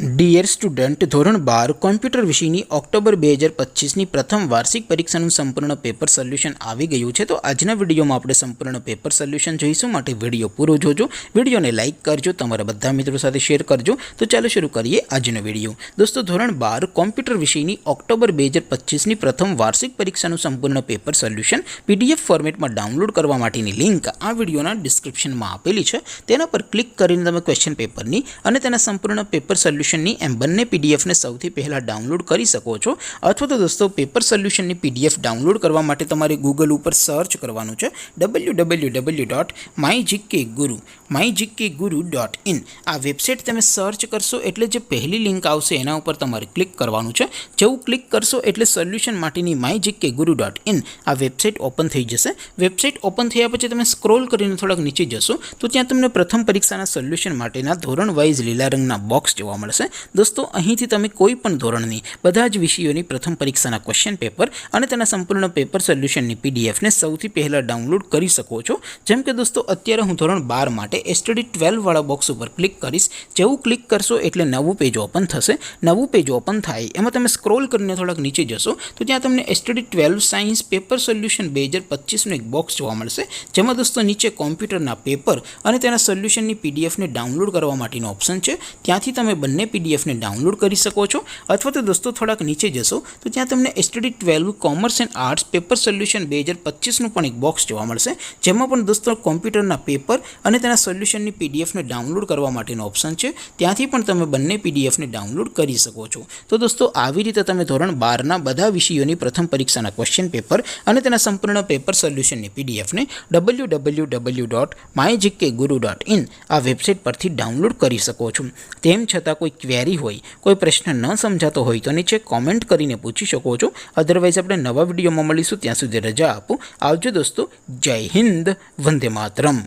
Dear student, ધોરણ 12 computer વિષયની October 2025ની પ્રથમ વાર્ષિક પરીક્ષાનું સંપૂર્ણ પેપર સોલ્યુશન આવી ગયું છે। તો આજના વિડીયોમાં આપણે સંપૂર્ણ પેપર સોલ્યુશન જોઈશું, માટે વિડીયો પૂરો જોજો। વિડીયોને લાઇક કરજો, તમારા બધા મિત્રો સાથે શેર કરજો। તો ચાલો શરૂ કરીએ આજનો વિડીયો। દોસ્તો, ધોરણ 12 કોમ્પ્યુટર વિષયની ઓક્ટોબર 2025ની પ્રથમ વાર્ષિક પરીક્ષાનું સંપૂર્ણ પેપર સોલ્યુશન PDF ફોર્મેટમાં ડાઉનલોડ કરવા માટેની લિંક આ વિડીયોના ડિસ્ક્રિપ્શનમાં આપેલી છે। તેના પર ક્લિક કરીને તમે ક્વેશ્ચન પેપરની અને તેના સંપૂર્ણ પેપર સોલ્યુશનની એમ બંને પીડીએફને સૌથી પહેલાં ડાઉનલોડ કરી શકો છો। અથવા તો દોસ્તો, પેપર સોલ્યુશનની PDF ડાઉનલોડ કરવા માટે તમારે ગૂગલ ઉપર સર્ચ કરવાનું છે www.mygkguru.in। આ વેબસાઇટ તમે સર્ચ કરશો એટલે જે પહેલી લિંક આવશે એના ઉપર તમારે ક્લિક કરવાનું છે। જેવું ક્લિક કરશો એટલે સોલ્યુશન માટેની mygkguru.in આ વેબસાઇટ ઓપન થઈ જશે। વેબસાઇટ ઓપન થયા પછી તમે સ્ક્રોલ કરીને થોડાક નીચે જશો તો ત્યાં તમને પ્રથમ પરીક્ષાના સોલ્યુશન માટેના ધોરણ વાઇઝ લીલા રંગના બોક્સ જોવા મળશે। દોસ્તો, અહીંથી તમે કોઈ પણ ધોરણની બધા જ વિષયોની પ્રથમ પરીક્ષાના ક્વેશ્ચન પેપર અને તેના સંપૂર્ણ પેપર સોલ્યુશનની પીડીએફને સૌથી પહેલાં ડાઉનલોડ કરી શકો છો। જેમ કે દોસ્તો, અત્યારે હું ધોરણ 12 માટે STD 12 વાળા બોક્સ ઉપર ક્લિક કરીશ। જેવું ક્લિક કરશો એટલે નવું પેજ ઓપન થશે। નવું પેજ ઓપન થાય એમાં તમે સ્ક્રોલ કરીને થોડાક નીચે જશો તો ત્યાં તમને STD 12 સાયન્સ પેપર સોલ્યુશન 2025નું એક બોક્સ જોવા મળશે, જેમાં દોસ્તો નીચે કોમ્પ્યુટરના પેપર અને તેના સોલ્યુશનની પીડીએફને ડાઉનલોડ કરવા માટેનો ઓપ્શન છે। ત્યાંથી તમે બંને પીડીએફને ડાઉનલોડ કરી શકો છો। અથવા તો દોસ્તો, થોડાક નીચે જશો તો ત્યાં તમને STD 12 commerce and arts paper solution 2025નું પણ એક બોક્સ જોવા મળશે, જેમાં પણ દોસ્તો કોમ્પ્યુટરના પેપર અને તેના સોલ્યુશનની પીડીએફને ડાઉનલોડ કરવા માટેનો ઓપ્શન છે। ત્યાંથી પણ તમે બંને પીડીએફને ડાઉનલોડ કરી શકો છો। તો દોસ્તો, આવી રીતે તમે ધોરણ 12ના બધા વિષયોની પ્રથમ પરીક્ષાના ક્વેશ્ચન પેપર અને તેના સંપૂર્ણ પેપર સોલ્યુશનની પીડીએફને www.mygkguru.in આ વેબસાઇટ પરથી ડાઉનલોડ કરી શકો છો। તેમ છતાં કોઈ ક્વેરી હોય, કોઈ પ્રશ્ન ન સમજાતો હોય તો નીચે કોમેન્ટ કરીને પૂછી શકો છો। અધરવાઇઝ આપણે નવા વિડીયોમાં મળીશું, ત્યાં સુધી રજા આપો। આવજો દોસ્તો, જય હિન્દ, વંદે માતરમ।